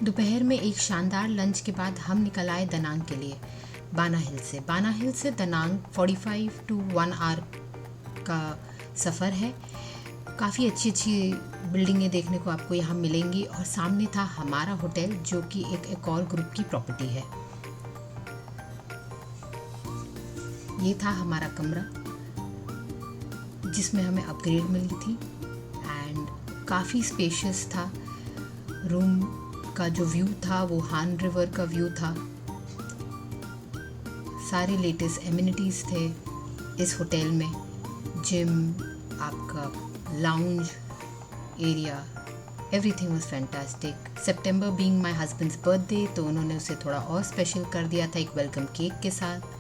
दोपहर में एक शानदार लंच के बाद हम निकल आए दनांग के लिए। बाना हिल से दनांग 45 टू 1 आवर का सफ़र है। काफ़ी अच्छी अच्छी बिल्डिंगें देखने को आपको यहाँ मिलेंगी और सामने था हमारा होटल जो कि एक और ग्रुप की प्रॉपर्टी है। ये था हमारा कमरा जिसमें हमें अपग्रेड मिली थी एंड काफ़ी स्पेशियस था। रूम का जो व्यू था वो हान रिवर का व्यू था। सारे लेटेस्ट एमिनिटीज़ थे इस होटल में। जिम, आपका lounge area, everything was fantastic. September being my husbands birthday तो उन्होंने उसे थोड़ा और स्पेशल कर दिया था एक वेलकम केक के साथ।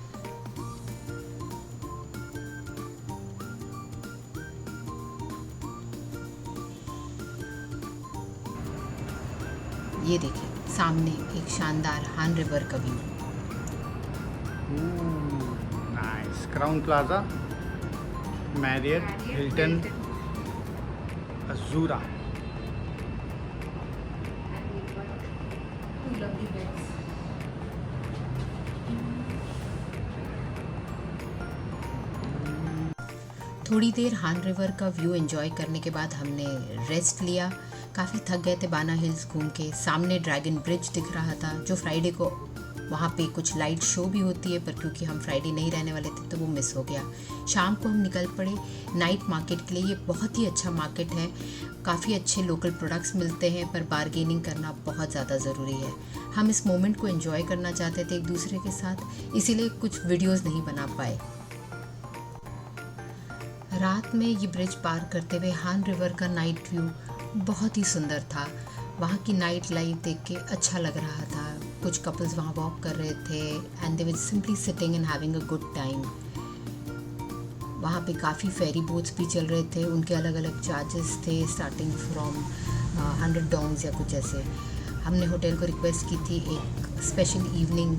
ये देखिए सामने एक शानदार हान रिवर का view. Nice. Crowne Plaza, Marriott, Hilton, Azura. थोड़ी देर हान रिवर का व्यू एंजॉय करने के बाद हमने रेस्ट लिया। काफ़ी थक गए थे बाना हिल्स घूम के। सामने ड्रैगन ब्रिज दिख रहा था जो फ्राइडे को वहाँ पे कुछ लाइट शो भी होती है, पर क्योंकि हम फ्राइडे नहीं रहने वाले थे तो वो मिस हो गया। शाम को हम निकल पड़े नाइट मार्केट के लिए। ये बहुत ही अच्छा मार्केट है, काफ़ी अच्छे लोकल प्रोडक्ट्स मिलते हैं, पर बारगेनिंग करना बहुत ज़्यादा ज़रूरी है। हम इस मोमेंट को एंजॉय करना चाहते थे एक दूसरे के साथ, इसीलिए कुछ वीडियोज़ नहीं बना पाए। रात में ये ब्रिज पार करते हुए हान रिवर का नाइट व्यू बहुत ही सुंदर था। वहाँ की नाइट लाइफ देख के अच्छा लग रहा था। कुछ कपल्स वहाँ वॉक कर रहे थे and they were simply sitting and having a good time. वहाँ पे काफ़ी फेरी बोट्स भी चल रहे थे, उनके अलग अलग चार्जेस थे स्टार्टिंग फ्रॉम 100 डोंग्स या कुछ ऐसे। हमने होटल को रिक्वेस्ट की थी एक स्पेशल इवनिंग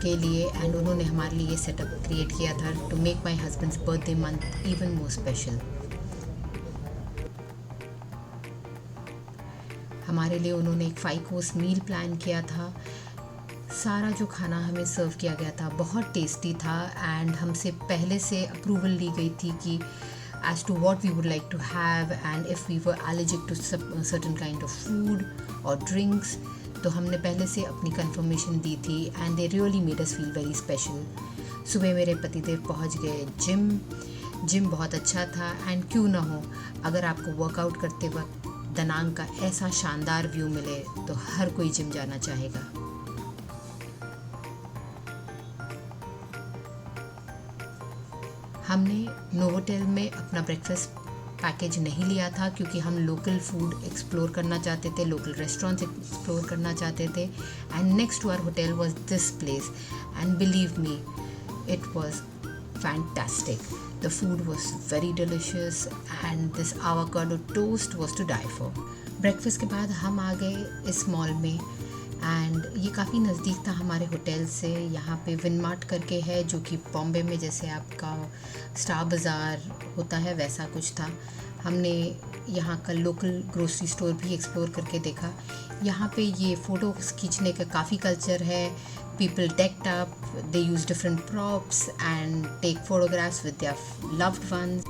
के लिए एंड उन्होंने हमारे लिए ये सेटअप क्रिएट किया था to make my husband's birthday month even more special. हमारे लिए उन्होंने एक 5 कोर्स मील प्लान किया था। सारा जो खाना हमें सर्व किया गया था बहुत टेस्टी था एंड हमसे पहले से अप्रूवल ली गई थी कि as to what we would like to have and if we were allergic to certain kind of food और ड्रिंक्स। तो हमने पहले से अपनी कंफर्मेशन दी थी and they really made us feel very special. सुबह मेरे पतिदेव पहुंच गए जिम बहुत अच्छा था एंड क्यों ना हो, अगर आपको वर्कआउट करते वक्त दनांग का ऐसा शानदार व्यू मिले तो हर कोई जिम जाना चाहेगा। हमने नोवोटेल में अपना ब्रेकफास्ट पैकेज नहीं लिया था क्योंकि हम लोकल फूड एक्सप्लोर करना चाहते थे, लोकल रेस्टोरेंट्स एक्सप्लोर करना चाहते थे and next to our hotel was this place and believe me it was fantastic. The food was very delicious and this avocado toast was to die for. Breakfast के बाद हम आ गए इस mall में and ये काफ़ी नज़दीक था हमारे होटल से। यहाँ पे विनमार्ट करके है जो कि बॉम्बे में जैसे आपका स्टार बाज़ार होता है वैसा कुछ था। हमने यहाँ का लोकल ग्रोसरी स्टोर भी एक्सप्लोर करके देखा। यहाँ पे ये फ़ोटोज़ खींचने का काफ़ी कल्चर है। People decked up, they use different props and take photographs with their loved ones.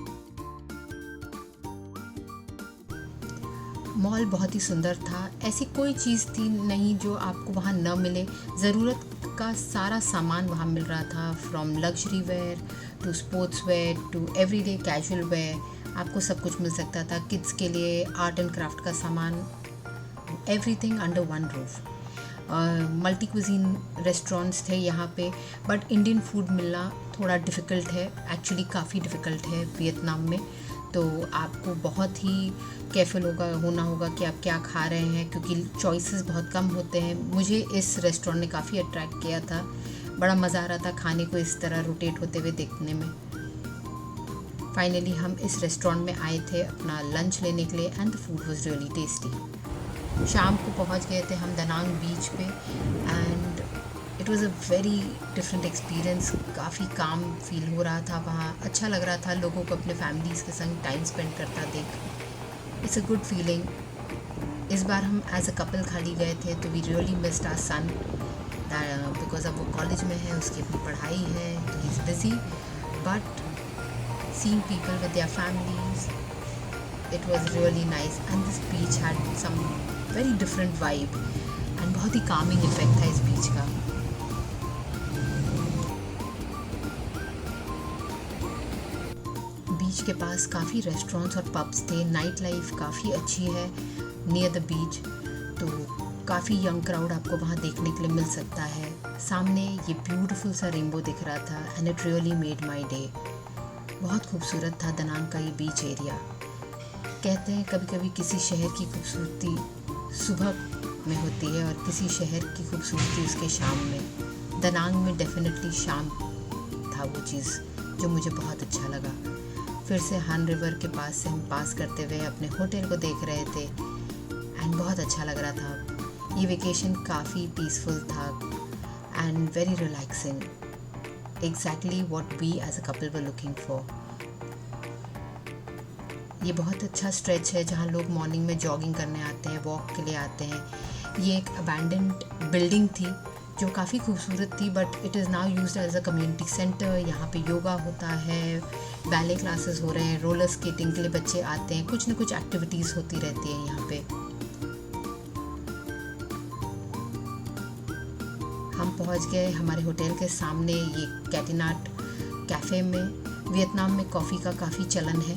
Mall बहुत ही सुंदर था, ऐसी कोई चीज़ थी नहीं जो आपको वहाँ न मिले। ज़रूरत का सारा सामान वहाँ मिल रहा था, from luxury wear to sports wear to everyday casual wear, आपको सब कुछ मिल सकता था। किड्स के लिए आर्ट एंड क्राफ्ट का सामान, everything under one roof. Multi cuisine restaurants थे यहाँ पे, बट इंडियन फूड मिलना थोड़ा डिफ़िकल्ट है, एक्चुअली काफ़ी डिफ़िकल्ट है वियतनाम में। तो आपको बहुत ही केयरफुल होना होगा कि आप क्या खा रहे हैं क्योंकि चॉइसेस बहुत कम होते हैं। मुझे इस रेस्टोरेंट ने काफ़ी अट्रैक्ट किया था, बड़ा मज़ा आ रहा था खाने को इस तरह रोटेट होते हुए देखने में। फाइनली हम इस रेस्टोरेंट में आए थे अपना लंच लेने के लिए and the food was really tasty. शाम को पहुंच गए थे हम दनांग बीच पे and it was a very different experience. काफ़ी काम फील हो रहा था वहाँ, अच्छा लग रहा था लोगों को अपने फैमिलीज़ के संग टाइम स्पेंड करता देख। It's a good feeling. इस बार हम एज अ कपल खाली गए थे, तो we really missed our son, because अब वो कॉलेज में है, उसकी अपनी पढ़ाई है, तो he is busy, but seeing people with their families, it was really nice, and this beach had some very different vibe and बहुत ही calming effect था इस बीच का. बीच के पास काफ़ी रेस्टोरेंट्स और पब्स थे. नाइट लाइफ काफ़ी अच्छी है नियर द बीच, तो काफ़ी यंग क्राउड आपको वहाँ देखने के लिए मिल सकता है. सामने ये ब्यूटीफुल सा रेनबो दिख रहा था, and it really made my day. बहुत खूबसूरत था दनांग का ये बीच एरिया. कहते हैं कभी कभी किसी शहर की खूबसूरती सुबह में होती है और किसी शहर की खूबसूरती उसके शाम में. दनांग में डेफिनेटली शाम था वो चीज़ जो मुझे बहुत अच्छा लगा. फिर से हान रिवर के पास से हम पास करते हुए अपने होटल को देख रहे थे, एंड बहुत अच्छा लग रहा था. ये वेकेशन काफ़ी पीसफुल था and very relaxing. Exactly what we as a couple were looking for. ये बहुत अच्छा स्ट्रेच है जहाँ लोग मॉर्निंग में जॉगिंग करने आते हैं, वॉक के लिए आते हैं. ये एक अबैंडन्ड बिल्डिंग थी जो काफ़ी खूबसूरत थी, but it is now used as a community centre. यहाँ पे योगा होता है, बैले क्लासेस हो रहे हैं, रोलर स्केटिंग के लिए बच्चे आते हैं, कुछ ना कुछ एक्टिविटीज़ होती रहती हैं यहाँ पे. हम पहुँच गए हमारे होटल के सामने ये कैटिनाट कैफ़े में. वियतनाम में कॉफ़ी का काफ़ी चलन है,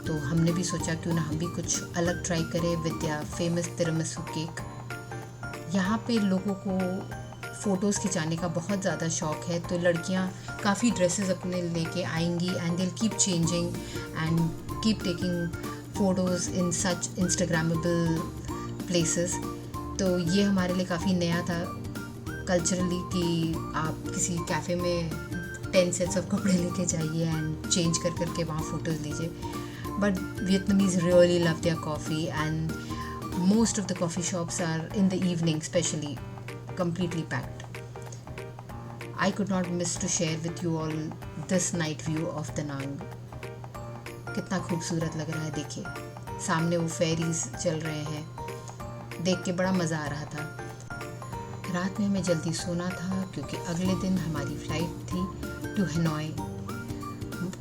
तो हमने भी सोचा क्यों ना हम भी कुछ अलग ट्राई करें with their famous tiramisu cake. यहाँ पे लोगों को फ़ोटोज़ खिंचाने का बहुत ज़्यादा शौक़ है, तो लड़कियाँ काफ़ी ड्रेसेस अपने लेके आएंगी, and they will keep changing and keep taking photos in such Instagrammable places. तो ये हमारे लिए काफ़ी नया था कल्चरली कि आप किसी कैफ़े में 10 सेट्स ऑफ कपड़े लेके जाइए एंड चेंज कर करके वहाँ फ़ोटोज़ लीजिए. But Vietnamese really love their coffee, and most of the coffee shops are in the evening especially completely packed. I could not miss to share with you all this night view of Da Nang. कितना खूबसूरत लग रहा है, देखिए सामने वो fairies चल रहे हैं, देख के बड़ा मज़ा आ रहा था. रात में हमें जल्दी सोना था क्योंकि अगले दिन हमारी फ़्लाइट थी टू हनोई.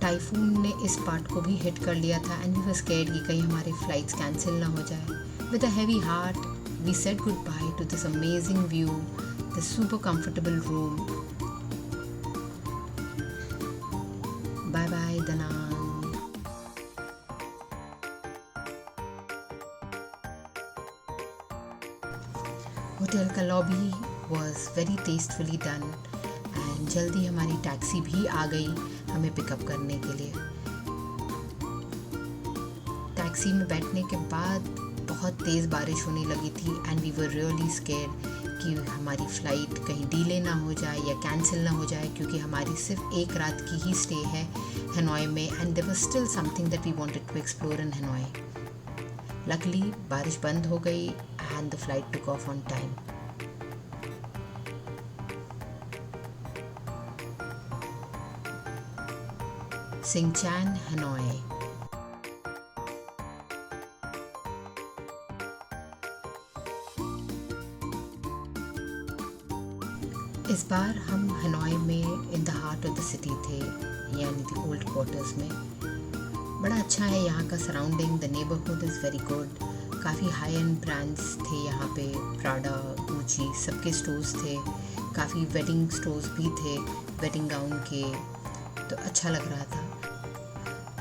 टाइफून ने इस पार्ट को भी हिट कर लिया था, एंड वी वर स्कैर्ड कि कहीं हमारे फ्लाइट्स कैंसिल ना हो जाए. With a heavy heart we said good bye to this amazing view, this super comfortable room. Bye bye Danang. Hotel का lobby was very tastefully done, and जल्दी हमारी taxi भी आ गई हमें पिकअप करने के लिए. टैक्सी में बैठने के बाद बहुत तेज़ बारिश होने लगी थी, and we were really scared कि हमारी फ़्लाइट कहीं डीले ना हो जाए या कैंसिल ना हो जाए, क्योंकि हमारी सिर्फ एक रात की ही स्टे है हनोई में, and there was still something that we wanted to explore in Hanoi. Luckily बारिश बंद हो गई and the flight took off on time. सिंचान हनोई. इस बार हम हनोई में in the heart of the city थे, यानी द ओल्ड क्वार्टर्स में. बड़ा अच्छा है यहाँ का surrounding. The neighbourhood is very good. काफ़ी हाई एंड ब्रांड्स थे यहाँ पे, प्राडा, गुची, सबके स्टोर्स थे. काफ़ी वेडिंग स्टोर्स भी थे वेडिंग गाउन के, तो अच्छा लग रहा था.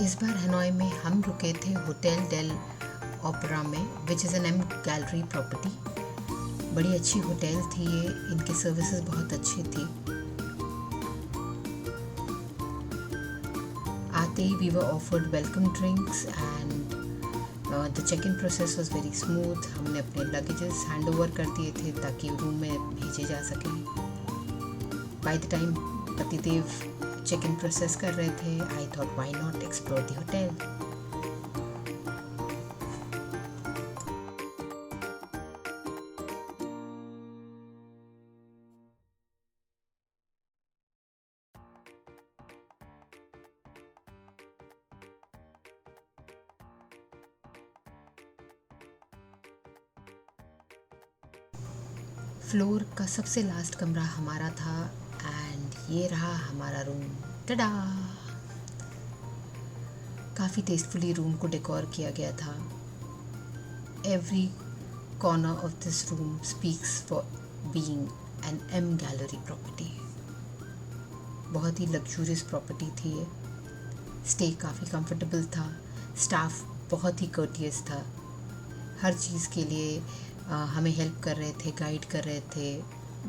इस बार हनोई में हम रुके थे होटल डेल ओपेरा में, which is an M Gallery property. बड़ी अच्छी होटल थी ये, इनकी सर्विसेज बहुत अच्छी थी. आते ही we were offered welcome drinks, and the check in process was very smooth. हमने अपने लगेजेस हैंड ओवर कर दिए थे ताकि रूम में भेजे जा सकें. बाय द टाइम पतिदेव चेक इन प्रोसेस कर रहे थे, I thought why not explore the hotel. Floor का सबसे लास्ट कमरा हमारा था एंड ये रहा हमारा रूम। टडा! काफ़ी टेस्टफुली रूम को डेकोर किया गया था। Every corner of this room speaks for being an M Gallery property. बहुत ही लग्जूरियस प्रॉपर्टी थी ये। स्टे काफ़ी कंफर्टेबल था। स्टाफ बहुत ही कर्टियस था। हर चीज़ के लिए हमें हेल्प कर रहे थे, गाइड कर रहे थे।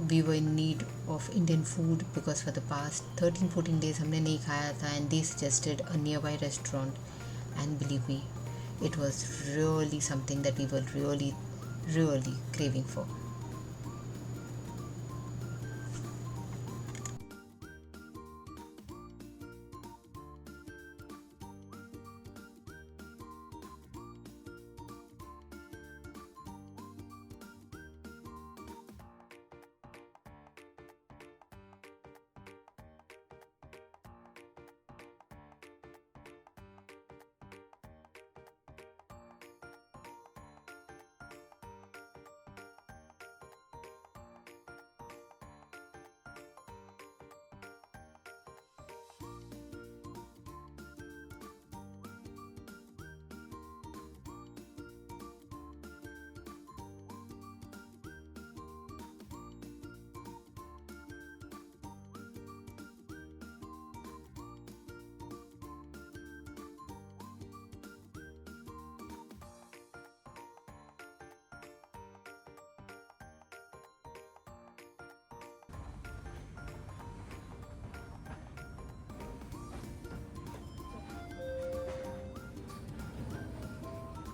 We were in need of Indian food because for the past 13-14 days हमने नहीं खाया था and they suggested a nearby restaurant and believe me it was really something that we were really craving for.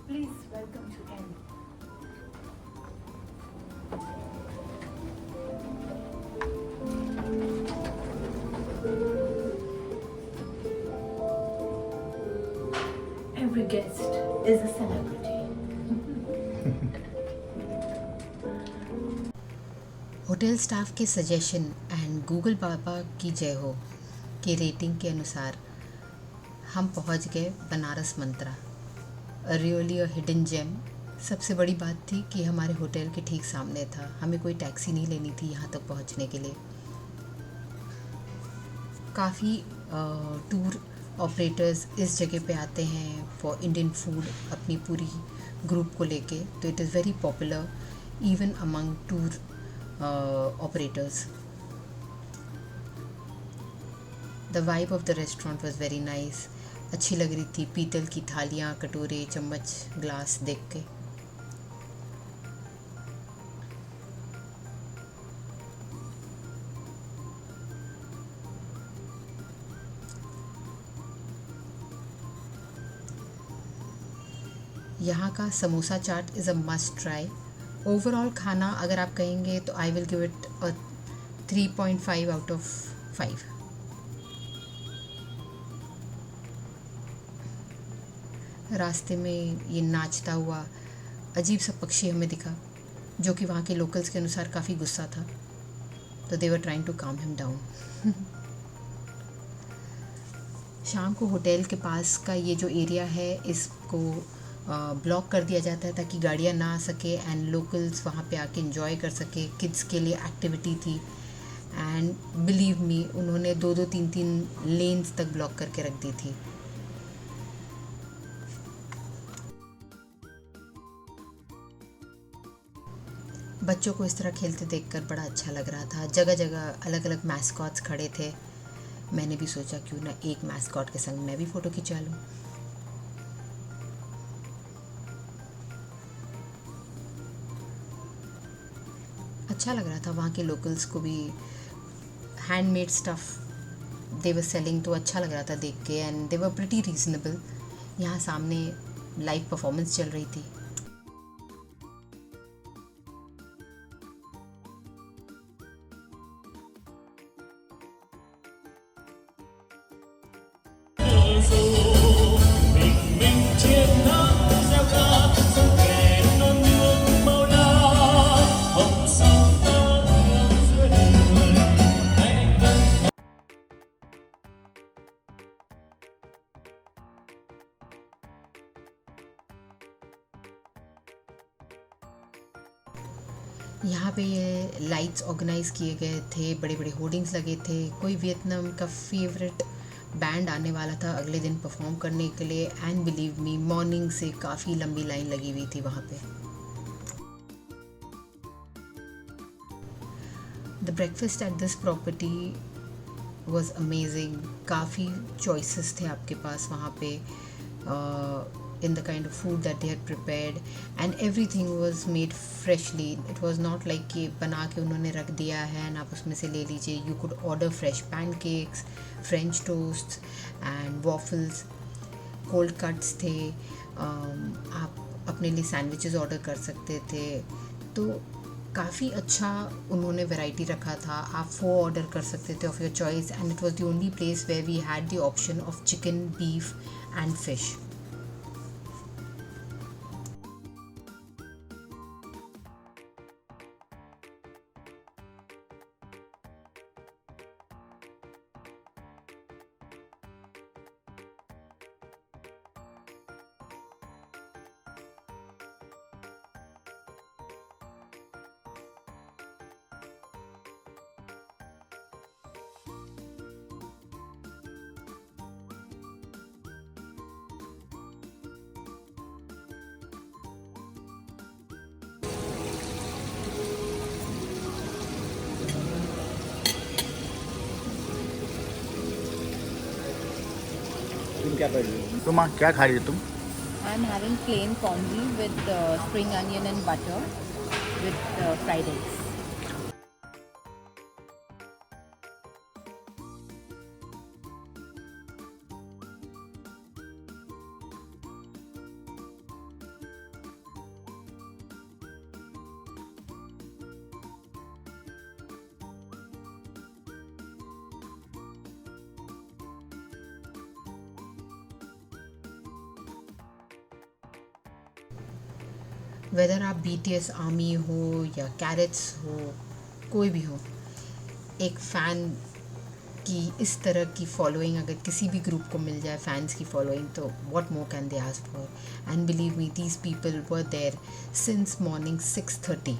Please welcome to N. Every guest is a celebrity. Hotel staff के suggestion and Google बाबा की जय हो की rating के अनुसार हम पहुंच गए बनारस मंत्रा, रियली अ हिडन जेम। सबसे बड़ी बात थी कि हमारे होटल के ठीक सामने था। हमें कोई टैक्सी नहीं लेनी थी यहाँ तक पहुँचने के लिए। काफ़ी टूर ऑपरेटर्स इस जगह पे आते हैं फॉर इंडियन फूड अपनी पूरी ग्रुप को लेके, तो it is very popular even among tour operators. The vibe of the restaurant was very nice. अच्छी लग रही थी पीतल की थालियाँ, कटोरे, चम्मच, ग्लास देख के। यहाँ का samosa chaat is a must try. Overall खाना अगर आप कहेंगे तो I will give it a 3.5 out of 5। रास्ते में ये नाचता हुआ अजीब सा पक्षी हमें दिखा जो कि वहाँ के लोकल्स के अनुसार काफ़ी गुस्सा था, तो दे वर ट्राइंग टू काम हिम डाउन। शाम को होटल के पास का ये जो एरिया है इसको ब्लॉक कर दिया जाता है ताकि गाड़ियाँ ना आ सके एंड लोकल्स वहाँ पे आके एंजॉय कर सके। किड्स के लिए एक्टिविटी थी एंड बिलीव मी उन्होंने 2-2, 3-3 लेन्स तक ब्लॉक करके रख दी थी। बच्चों को इस तरह खेलते देखकर बड़ा अच्छा लग रहा था। जगह जगह अलग अलग मैस्कॉट्स खड़े थे। मैंने भी सोचा क्यों ना एक मैस्कॉट के संग मैं भी फ़ोटो खिंचा लूँ। अच्छा लग रहा था वहाँ के लोकल्स को भी हैंडमेड स्टफ़ दे वर सेलिंग, तो अच्छा लग रहा था देख के and they were pretty reasonable. यहाँ सामने लाइव परफॉर्मेंस चल रही थी। यहाँ पे ये लाइट्स ऑर्गेनाइज किए गए थे, बड़े बड़े होर्डिंग्स लगे थे, कोई वियतनाम का फेवरेट बैंड आने वाला था अगले दिन परफॉर्म करने के लिए। एंड बिलीव मी, मॉर्निंग से काफ़ी लंबी लाइन लगी हुई थी वहाँ पे। The breakfast at this property was amazing. काफ़ी चॉइसेस थे आपके पास वहाँ पे in the kind of food that they had prepared, and everything was made freshly. It was not like कि बना के उन्होंने रख दिया है and आप उसमें से ले लीजिए. You could order fresh pancakes, French toasts and waffles. cold cuts थे. आप अपने लिए सैंडविचेस ऑर्डर कर सकते थे. तो काफ़ी अच्छा उन्होंने वैरायटी रखा था. आप वो ऑर्डर कर सकते थे of your choice, and it was the only place where we had the option of chicken, beef and fish. तुम क्या कर रही हो? तुम क्या खा रही हो तुम? I'm having plain congee with spring onion and butter with fried eggs. Whether आप BTS आर्मी हो या कैरेट्स हो, कोई भी हो, एक फ़ैन की इस तरह की फॉलोइंग अगर किसी भी ग्रुप को मिल जाए, फैंस की फॉलोइंग, तो what more can they ask for. And believe me, these people were there since morning 6:30.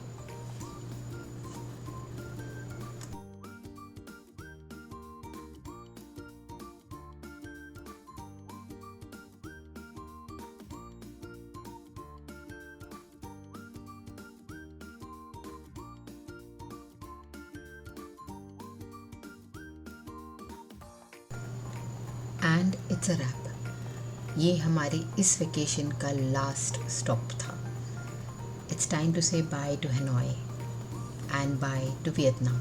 And it's a wrap. ये हमारे इस वेकेशन का लास्ट स्टॉप था. It's time to say bye to Hanoi and bye to Vietnam.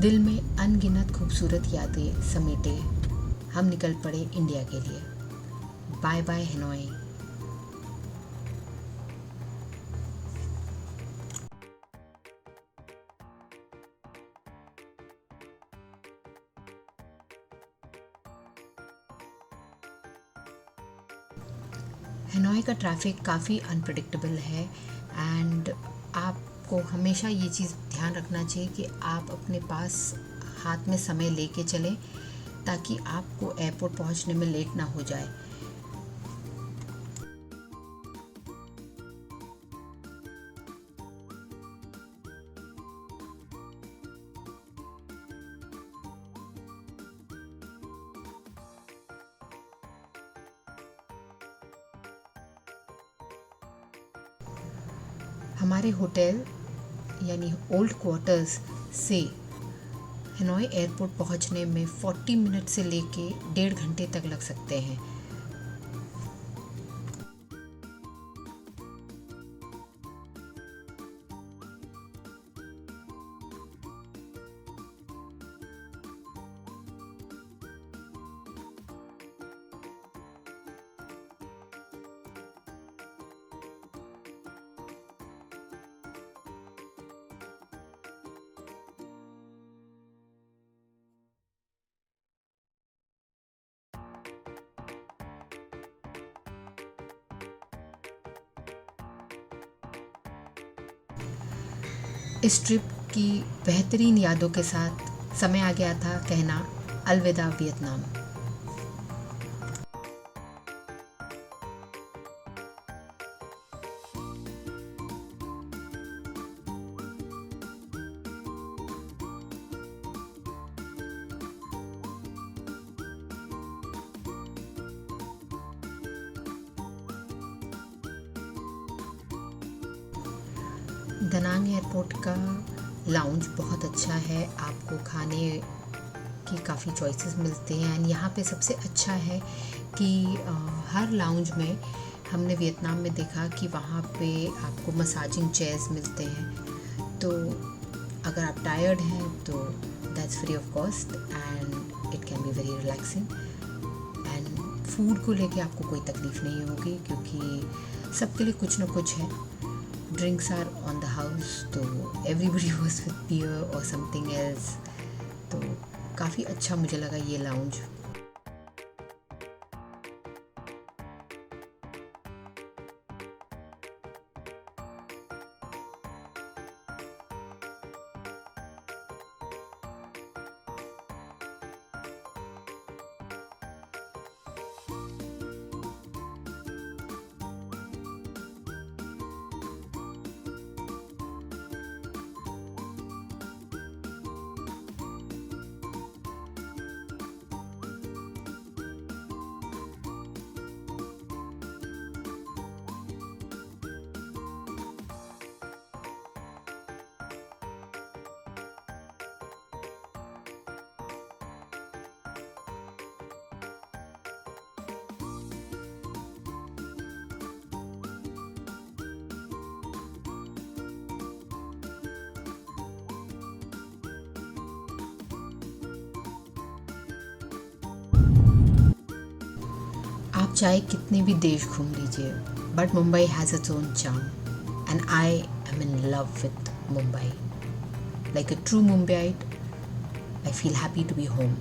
दिल में अनगिनत खूबसूरत यादें समेटे हम निकल पड़े इंडिया के लिए. Bye bye Hanoi. हनोई का ट्रैफ़िक काफ़ी अनप्रेडिक्टेबल है, एंड आपको हमेशा ये चीज़ ध्यान रखना चाहिए कि आप अपने पास हाथ में समय लेके चलें ताकि आपको एयरपोर्ट पहुंचने में लेट ना हो जाए. हमारे होटल यानी ओल्ड क्वार्टर्स से हनोई एयरपोर्ट पहुंचने में 40 मिनट से लेके 1.5 घंटे तक लग सकते हैं. इस ट्रिप की बेहतरीन यादों के साथ समय आ गया था कहना अलविदा वियतनाम। दनांग एयरपोर्ट का लाउंज बहुत अच्छा है, आपको खाने की काफ़ी चॉइसेस मिलते हैं। एंड यहाँ पे सबसे अच्छा है कि हर लाउंज में हमने वियतनाम में देखा कि वहाँ पे आपको मसाजिंग चेयर्स मिलते हैं। तो अगर आप टायर्ड हैं तो that's free of cost and it can be very relaxing. And food को लेके आपको कोई तकलीफ़ नहीं होगी क्योंकि सबके लिए कुछ ना कुछ है। Drinks are on the house, तो everybody was with beer or something else। तो काफ़ी अच्छा मुझे लगा ये लाउंज। आप चाहे कितने भी देश घूम लीजिए, but Mumbai has its own charm and I am in love with Mumbai. Like a true Mumbaite, I feel happy to be home.